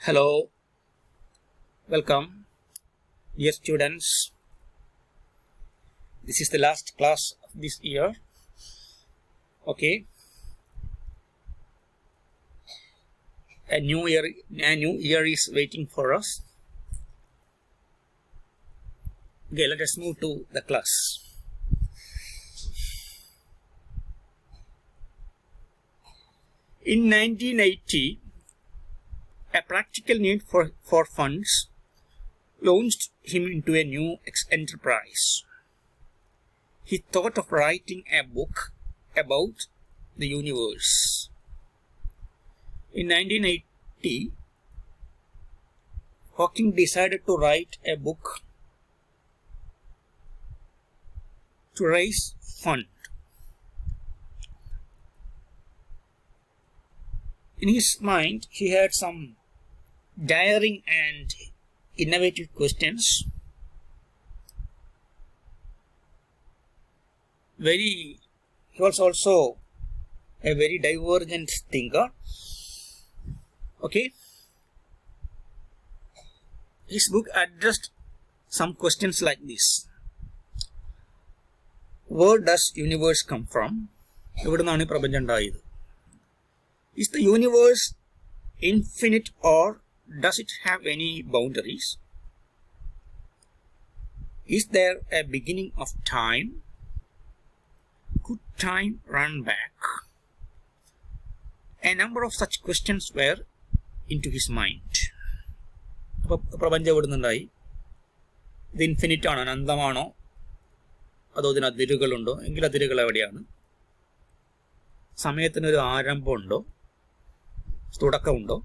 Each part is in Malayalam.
Hello, welcome, dear students. This is the last class of this year. Okay, a new year is waiting for us. Okay, let us move to the class. In 1980, a practical need for funds launched him into a new enterprise. He thought of writing a book about the universe. In 1980, Hawking decided to write a book to raise funds. In his mind, he had some daring and innovative questions. He was also a very divergent thinker. Okay. His book addressed some questions like this. Where does universe come from? എവിടുന്നാണ് ഈ പ്രപഞ്ചം ഉണ്ടായത്? Is the universe infinite or does it have any boundaries? Is there a beginning of time? Could time run back? A number of such questions were into his mind. പ്രപഞ്ചം എവിടുന്നുണ്ടായി? ഇത് ഇൻഫിനിറ്റ് ആണോ, അനന്തമാണോ, അതോ ഇതിന് അതിരുകളുണ്ടോ? എങ്കിൽ അതിരുകൾ എവിടെയാണ്? സമയത്തിനൊരു ആരംഭമുണ്ടോ, തുടക്കമുണ്ടോ?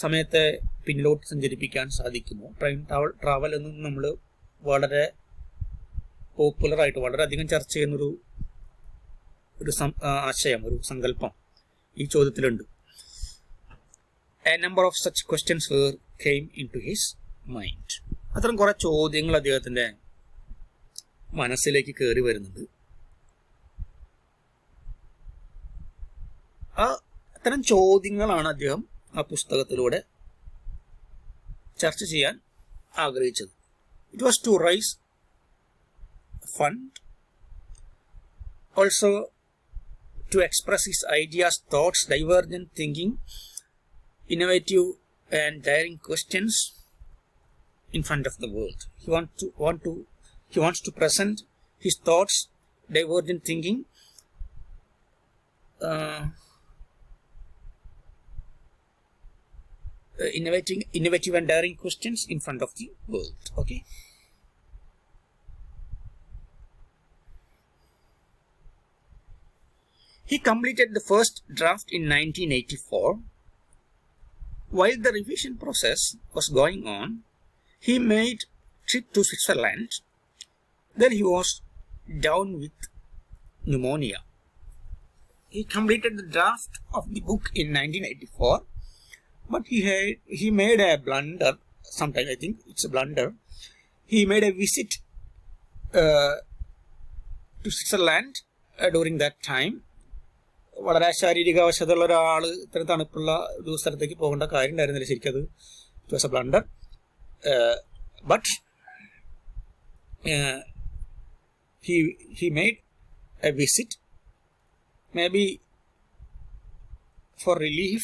സമയത്തെ പിന്നിലോട്ട് സഞ്ചരിപ്പിക്കാൻ സാധിക്കുമോ? ടൈം ട്രാവൽ എന്നും നമ്മൾ വളരെ പോപ്പുലറായിട്ട് വളരെയധികം ചർച്ച ചെയ്യുന്നൊരു ആശയം, ഒരു സങ്കല്പം ഈ ചോദ്യത്തിലുണ്ട്. A number of such questions came into his mind. അത്തരം കുറെ ചോദ്യങ്ങൾ അദ്ദേഹത്തിന്റെ മനസ്സിലേക്ക് കയറി വരുന്നുണ്ട്. അത്തരം ചോദ്യങ്ങളാണ് അദ്ദേഹം ആ പുസ്തകത്തിലൂടെ ചർച്ച ചെയ്യാൻ ആഗ്രഹിച്ചത്. It was to raise fund, also to express his ideas, thoughts, divergent thinking, innovative and daring questions in front of the world. He wants to present his thoughts, divergent thinking, innovative and daring questions in front of the world. Okay. He completed the first draft in 1984. While the revision process was going on, he made a trip to Switzerland. Then he was down with pneumonia. He completed the draft of the book in 1984, but he made a blunder. Sometimes I think it's a blunder. He made a visit to Switzerland during that time. വളരെ ശാരീരിക അവശതയുള്ള ഒരാൾ ഇത്ര തണുപ്പുള്ള ഒരു സ്ഥലത്തേക്ക് പോകേണ്ട കാര്യം ഉണ്ടായിരുന്നില്ല ശരിക്കത്. It was a blunder. But he made a visit, maybe for relief,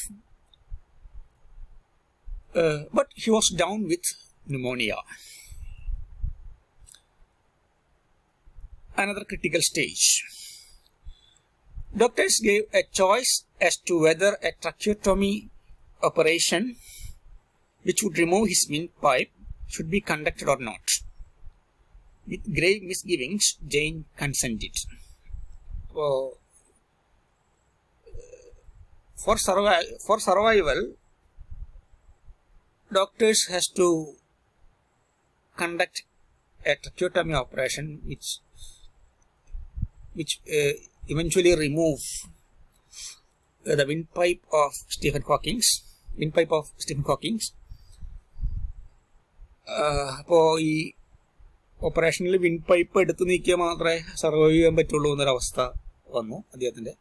but he was down with pneumonia. Another critical stage. Doctors gave a choice as to whether a tracheotomy operation, which would remove his windpipe, should be conducted or not. With grave misgivings, Jane consented. For survival, doctors has to conduct a tracheotomy operation, which eventually remove the windpipe of Stephen Hawking. അപ്പോൾ ഈ ഓപ്പറേഷനിൽ വിൻപൈപ്പ് എടുത്തു നീക്കിയാൽ മാത്രമേ സർവൈവ് ചെയ്യാൻ പറ്റുള്ളൂ എന്നൊരവസ്ഥ വന്നു അദ്ദേഹത്തിൻ്റെ.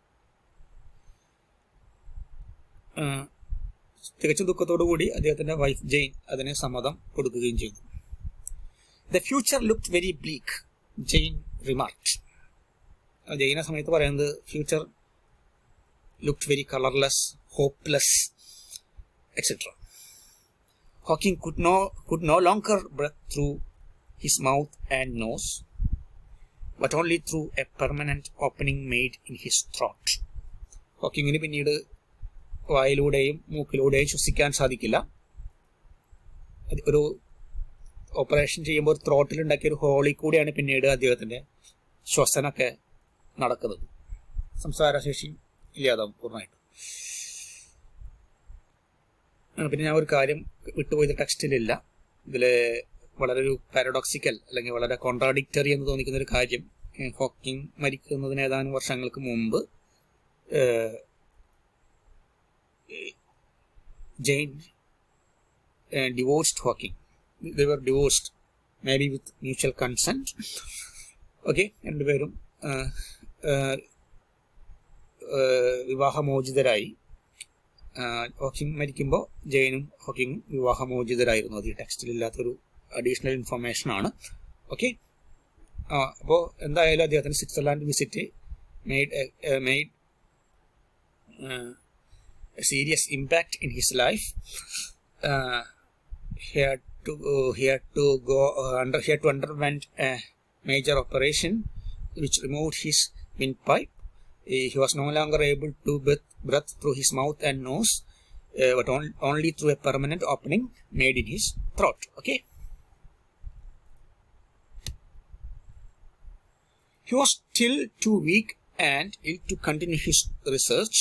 തികച്ചും ദുഃഖത്തോടു കൂടി അദ്ദേഹത്തിന്റെ വൈഫ് ജെയിൻ അതിന് സമ്മതം കൊടുക്കുകയും ചെയ്തു. The future looked very bleak, Jane remarked. Jain ആ സമയത്ത് പറയുന്നത് future looked very colorless, hopeless, etc. Hawking could no longer breathe through his mouth and nose, but only through a permanent opening made in his throat. ഹോക്കിങ്ങിന് പിന്നീട് വായിലൂടെയും മൂക്കിലൂടെയും ശ്വസിക്കാൻ സാധിക്കില്ല. ഒരു ഓപ്പറേഷൻ ചെയ്യുമ്പോൾ ത്രോട്ടിൽ ഉണ്ടാക്കിയ ഒരു ഹോളിൽ കൂടിയാണ് പിന്നീട് അദ്ദേഹത്തിന്റെ ശ്വസനമൊക്കെ നടക്കുന്നത്. സംസാരശേഷി ഇല്ലാതാവും പൂർണ്ണമായിട്ടും. പിന്നെ ഞാൻ ഒരു കാര്യം വിട്ടുപോയത് ടെക്സ്റ്റിലില്ല. ഇതിൽ വളരെ ഒരു പാരഡോക്സിക്കൽ അല്ലെങ്കിൽ വളരെ കോൺട്രാഡിക്ടറി എന്ന് തോന്നിക്കുന്ന ഒരു കാര്യം, ഹോക്കിംഗ് മരിക്കുന്നതിന് ഏതാനും വർഷങ്ങൾക്ക് മുമ്പ് Jain divorced Hawking. They were divorced, maybe with mutual consent. Okay, രണ്ടുപേരും വിവാഹമോചിതരായി. ഹോക്കിംഗ് മരിക്കുമ്പോൾ ജെയിനും ഹോക്കിങ്ങും വിവാഹമോചിതരായിരുന്നു. അത് ഈ ടെക്സ്റ്റിലില്ലാത്തൊരു അഡീഷണൽ ഇൻഫർമേഷൻ ആണ്. ഓക്കെ, അപ്പോൾ എന്തായാലും അദ്ദേഹത്തിന് Switzerland visit made a serious impact in his life. He had to underwent a major operation which removed his windpipe. He was no longer able to breathe through his mouth and nose, but only through a permanent opening made in his throat. Okay. He was still too weak and ill to continue his research.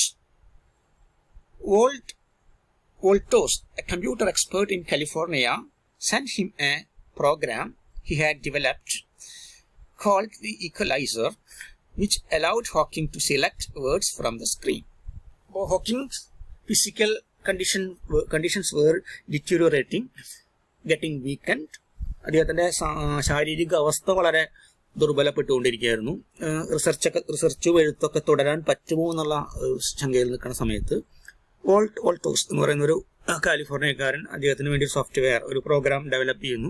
Voltos, a computer expert in California, sent him a program he had developed called the Equalizer, which allowed Hawking to select words from the screen. Hawking's physical conditions were deteriorating, getting weakened. അദ്ദേഹത്തിന്റെ ശാരീരിക അവസ്ഥ വളരെ ദുർബലപ്പെട്ടുകൊണ്ടിരിക്കുകയായിരുന്നു. റിസർച്ചും എഴുത്തൊക്കെ തുടരാൻ പറ്റുമോ എന്നുള്ള ശങ്കയിൽ നിൽക്കുന്ന സമയത്ത് വോൾട്ടോസ് എന്ന് പറയുന്ന ഒരു കാലിഫോർണിയക്കാരൻ അദ്ദേഹത്തിന് വേണ്ടി സോഫ്റ്റ്വെയർ ഒരു പ്രോഗ്രാം ഡെവലപ്പ് ചെയ്യുന്നു.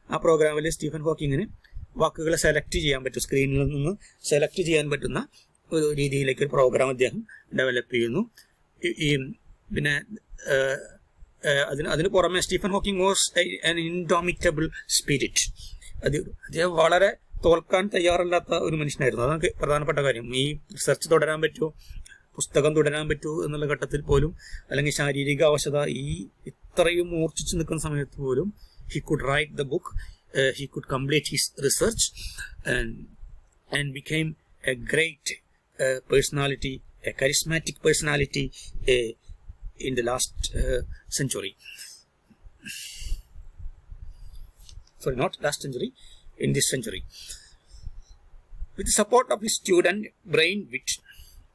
ആ പ്രോഗ്രാമിൽ സ്റ്റീഫൻ ഹോക്കിങ്ങിന് വാക്കുകളെ സെലക്ട് ചെയ്യാൻ പറ്റും, സ്ക്രീനിൽ നിന്ന് സെലക്ട് ചെയ്യാൻ പറ്റുന്ന ഒരു രീതിയിലേക്ക് ഒരു പ്രോഗ്രാം അദ്ദേഹം ഡെവലപ്പ് ചെയ്യുന്നു. പിന്നെ അതിന് പുറമെ Stephen Hawking was an indomitable spirit. അദ്ദേഹം വളരെ തോൽക്കാൻ തയ്യാറല്ലാത്ത ഒരു മനുഷ്യനായിരുന്നു. അതാണ് പ്രധാനപ്പെട്ട കാര്യം. ഈ റിസർച്ച് തുടരാൻ പറ്റുമോ, പുസ്തകം തുടരാൻ പറ്റുമോ എന്നുള്ള ഘട്ടത്തിൽ പോലും, അല്ലെങ്കിൽ ശാരീരിക അവശത ഇത്രയും മൂർച്ഛിച്ചു നിൽക്കുന്ന സമയത്ത് പോലും he could write the book, he could complete his research and became a great personality, a charismatic personality in the last century. Sorry, not last century, in this century. With the support of his student Brian Witt,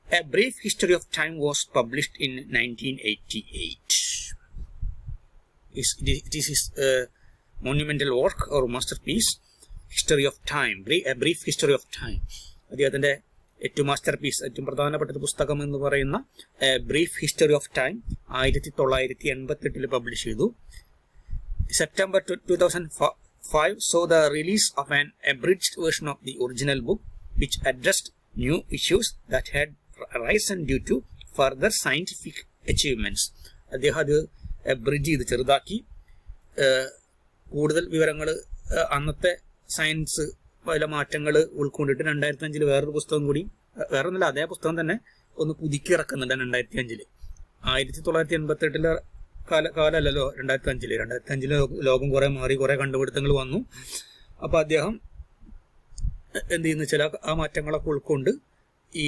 A Brief History of Time was published in 1988. This is a monumental work or masterpiece, History of Time, A Brief History of Time. അദ്ദേഹത്തിന്റെ ഏറ്റവും മാസ്റ്റർപീസ്, ഏറ്റവും പ്രധാനപ്പെട്ട പുസ്തകം എന്ന് പറയുന്ന A Brief History of Time 1988 publish ചെയ്തു. September 2005 saw the release of an abridged version of the original book, which addressed new issues that had risen due to further scientific achievements. അദ്ദേഹം അത് ബ്രിഡ്ജ് ചെയ്ത് ചെറുതാക്കി കൂടുതൽ വിവരങ്ങൾ, അന്നത്തെ സയൻസ് പല മാറ്റങ്ങൾ ഉൾക്കൊണ്ടിട്ട് 2005 വേറൊരു പുസ്തകം കൂടി, വേറെ ഒന്നുമില്ല അതേ പുസ്തകം തന്നെ ഒന്ന് പുതുക്കി ഇറക്കുന്നുണ്ട് 2005. 1988 കാലമല്ലല്ലോ 2005. ലോകം കുറെ മാറി, കുറെ കണ്ടുപിടുത്തങ്ങൾ വന്നു. അപ്പോൾ അദ്ദേഹം എന്ത് ചെയ്യുന്ന വെച്ചാൽ ആ മാറ്റങ്ങളൊക്കെ ഉൾക്കൊണ്ട് ഈ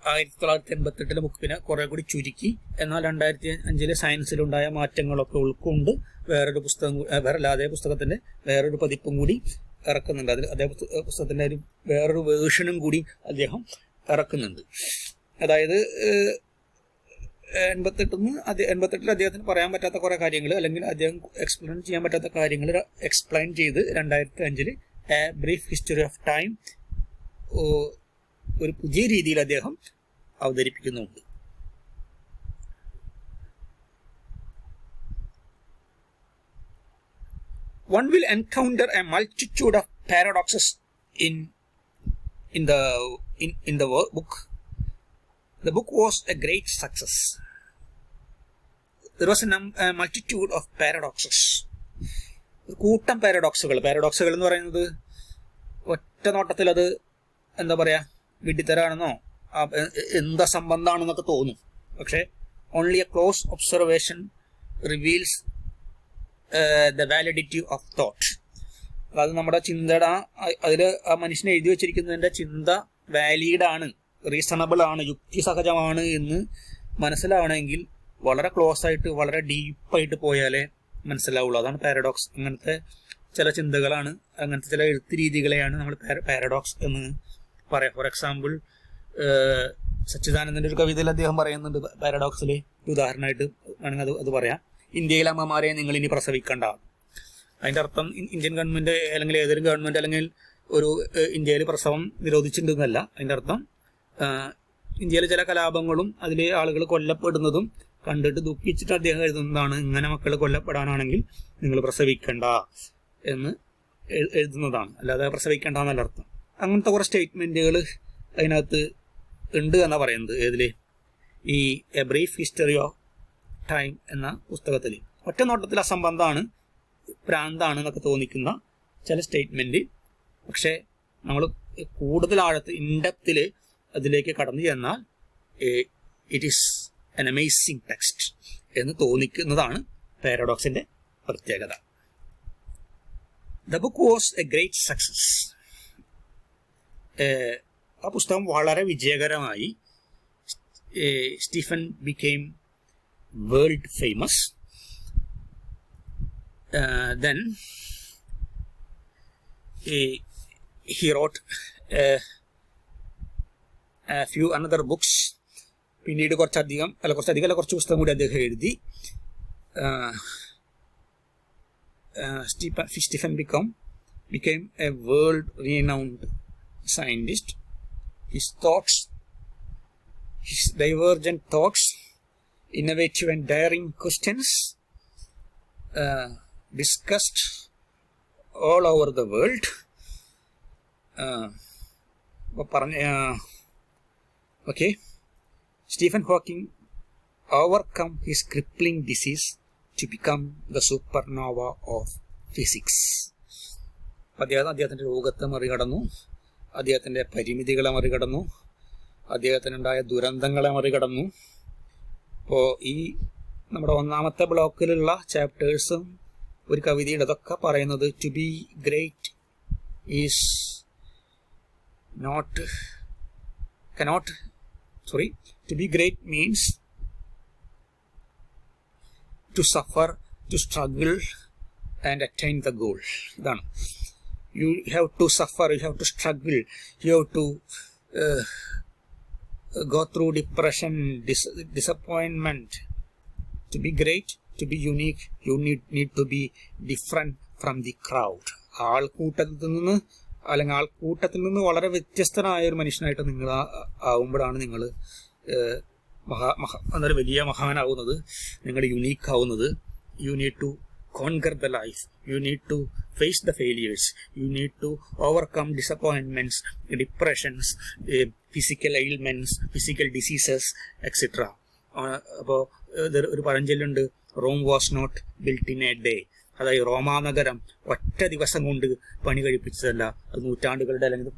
1988 ബുക്കിനെ കുറെ കൂടി ചുരുക്കി, എന്നാൽ 2005 സയൻസിലുണ്ടായ മാറ്റങ്ങളൊക്കെ ഉൾക്കൊണ്ട് വേറൊരു പുസ്തകം, അതേ പുസ്തകത്തിന്റെ വേറൊരു പതിപ്പും കൂടി ഇറക്കുന്നുണ്ട്. അതിൽ അതേ പുസ്തകത്തിന്റെ വേറൊരു വേർഷനും കൂടി അദ്ദേഹം ഇറക്കുന്നുണ്ട്. അതായത് 88 അദ്ദേഹത്തിന് പറയാൻ പറ്റാത്ത കുറെ കാര്യങ്ങൾ, അല്ലെങ്കിൽ അദ്ദേഹം എക്സ്പ്ലെയിൻ ചെയ്യാൻ പറ്റാത്ത കാര്യങ്ങൾ എക്സ്പ്ലെയിൻ ചെയ്ത് 2005 A brief history of time ഒരു പുതിയ രീതിയിൽ അദ്ദേഹം അവതരിപ്പിക്കുന്നുണ്ട്. one will encounter a multitude of paradoxes in the book. The book was a great success. There was a multitude of paradoxes. കൂട്ടം പാരഡോക്സുകൾ എന്ന് പറയുന്നത് ഒറ്റ നോട്ടത്തിൽ അത് എന്താ പറയുക, വിഡ്ഢിത്തരാണെന്നോ എന്താ സംബന്ധമാണെന്നൊക്കെ തോന്നും. പക്ഷേ only A close observation reveals the validity of thought. അത് നമ്മുടെ ചിന്തയുടെ അതിൽ ആ മനുഷ്യനെ എഴുതി വെച്ചിരിക്കുന്നതിൻ്റെ ചിന്ത വാലിഡാണ്, റീസണബിൾ ആണ്, യുക്തിസഹജമാണ് എന്ന് മനസ്സിലാവണമെങ്കിൽ വളരെ ക്ലോസ് ആയിട്ട് വളരെ ഡീപ്പായിട്ട് പോയാലേ മനസ്സിലാവുള്ളൂ. അതാണ് പാരഡോക്സ്. അങ്ങനത്തെ ചില ചിന്തകളാണ്, അങ്ങനത്തെ ചില എഴുത്ത് രീതികളെയാണ് നമ്മൾ പാരഡോക്സ് എന്ന് പറയാം. ഫോർ എക്സാമ്പിൾ സച്ചിദാനന്ദൻ്റെ ഒരു കവിതയിൽ അദ്ദേഹം പറയുന്നുണ്ട് പാരഡോക്സിൽ ഉദാഹരണമായിട്ട് വേണമെങ്കിൽ അത് പറയാം. ഇന്ത്യയിലെ അമ്മമാരെ നിങ്ങൾ ഇനി പ്രസവിക്കണ്ട. അതിൻ്റെ അർത്ഥം ഇന്ത്യൻ ഗവൺമെൻറ് അല്ലെങ്കിൽ ഏതൊരു ഗവൺമെൻറ് അല്ലെങ്കിൽ ഒരു ഇന്ത്യയിൽ പ്രസവം നിരോധിച്ചിട്ടുണ്ടെന്നല്ല. അതിൻ്റെ അർത്ഥം ഇന്ത്യയിലെ ചില കലാപങ്ങളും അതിൽ ആളുകൾ കൊല്ലപ്പെടുന്നതും കണ്ടിട്ട് ദുഃഖിച്ചിട്ട് അദ്ദേഹം എഴുതുന്നതാണ്, ഇങ്ങനെ മക്കൾ കൊല്ലപ്പെടാനാണെങ്കിൽ നിങ്ങൾ പ്രസവിക്കണ്ട എന്ന് എഴുതുന്നതാണ്, അല്ലാതെ പ്രസവിക്കണ്ട എന്നല്ല അർത്ഥം. അങ്ങനത്തെ കുറേ സ്റ്റേറ്റ്മെൻറ്റുകൾ അതിനകത്ത് ഉണ്ട് എന്നാണ് പറയുന്നത്. ഏതിൽ? ഈ A brief history of time എന്ന പുസ്തകത്തിൽ. ഒറ്റ നോട്ടത്തിൽ അസംബന്ധമാണ്, ഭ്രാന്താണ് എന്നൊക്കെ തോന്നിക്കുന്ന ചില സ്റ്റേറ്റ്മെൻറ്റ്, പക്ഷേ നമ്മൾ കൂടുതൽ ആഴത്തിൽ ഇൻഡെപ്തിൽ അതിലേക്ക് കടന്നു ചെന്നാൽ it is an amazing text എന്ന് തോന്നിക്കുന്നതാണ് പാരഡോക്സിന്റെ പ്രത്യേകത. The book was a great success. ആ പുസ്തകം വളരെ വിജയകരമായി. Stephen became world famous. Then he wrote a few another books. പിന്നീട് കുറച്ച് പുസ്തകം കൂടി അദ്ദേഹം എഴുതി. Stephen became a world renowned scientist. His divergent thoughts, innovative and daring questions discussed all over the world. Okay. Stephen Hawking overcome his crippling disease to become the supernova of physics. അദ്ദേഹത്തിൻ്റെ രോഗത്തെ മറികടന്നു, അദ്ദേഹത്തിൻ്റെ പരിമിതികളെ മറികടന്നു, അദ്ദേഹത്തിനുണ്ടായ ദുരന്തങ്ങളെ മറികടന്നു. അപ്പോൾ ഈ നമ്മുടെ ഒന്നാമത്തെ ബ്ലോക്കിലുള്ള ചാപ്റ്റേഴ്സും ഒരു കവിതയുടെ അതൊക്കെ പറയുന്നത് to be great is to be great means to suffer, to struggle and attain the goal. Then you have to suffer, you have to struggle, you have to go through depression, disappointment. To be great, to be unique, you need to be different from the crowd. ആൾക്കൂട്ടത്തിൽ നിന്ന് വളരെ വ്യത്യസ്തനായ ഒരു മനുഷ്യനായിട്ട് നിങ്ങൾ ആവുമ്പോഴാണ് നിങ്ങൾ എന്നൊരു വലിയ മഹാനാവുന്നത്, നിങ്ങൾ യുണീക്ക് ആവുന്നത്. You need to conquer the life, you need to face the failures, you need to overcome disappointments, depressions, physical ailments, physical diseases etcetera. അപ്പോൾ ഒരു പഴഞ്ചൊല്ലുണ്ട്, Rome was not built in a day. അതായത് റോമാനഗരം ഒറ്റ ദിവസം കൊണ്ട് പണി കഴിപ്പിച്ചതല്ല, അത് നൂറ്റാണ്ടുകളുടെ അല്ലെങ്കിൽ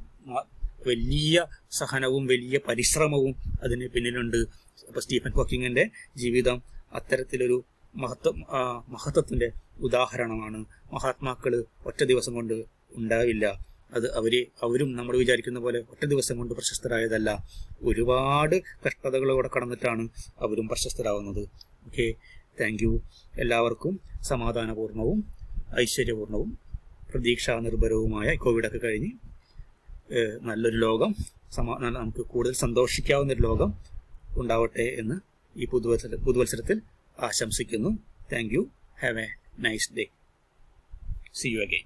വലിയ സഹനവും വലിയ പരിശ്രമവും അതിന് പിന്നിലുണ്ട്. അപ്പോൾ സ്റ്റീഫൻ ഹോക്കിങ്ങിൻ്റെ ജീവിതം അത്തരത്തിലൊരു മഹത്വത്തിൻ്റെ ഉദാഹരണമാണ്. മഹാത്മാക്കൾ ഒറ്റ ദിവസം കൊണ്ട് ഉണ്ടാവില്ല. അത് അവരും നമ്മൾ വിചാരിക്കുന്ന പോലെ ഒറ്റ ദിവസം കൊണ്ട് പ്രശസ്തരായതല്ല. ഒരുപാട് കഷ്ടതകളോടെ കടന്നിട്ടാണ് അവരും പ്രശസ്തരാകുന്നത്. Okay, thank you. എല്ലാവർക്കും സമാധാനപൂർണവും ഐശ്വര്യപൂർണവും പ്രതീക്ഷാ നിർഭരവുമായ കോവിഡൊക്കെ കഴിഞ്ഞ് നല്ലൊരു ലോകം, നമുക്ക് കൂടുതൽ സന്തോഷിക്കാവുന്നൊരു ലോകം ഉണ്ടാവട്ടെ എന്ന് ഈ പുതുവത്സരത്തിൽ ആശംസിക്കുന്നു. Thank you. Have A nice day. C you again.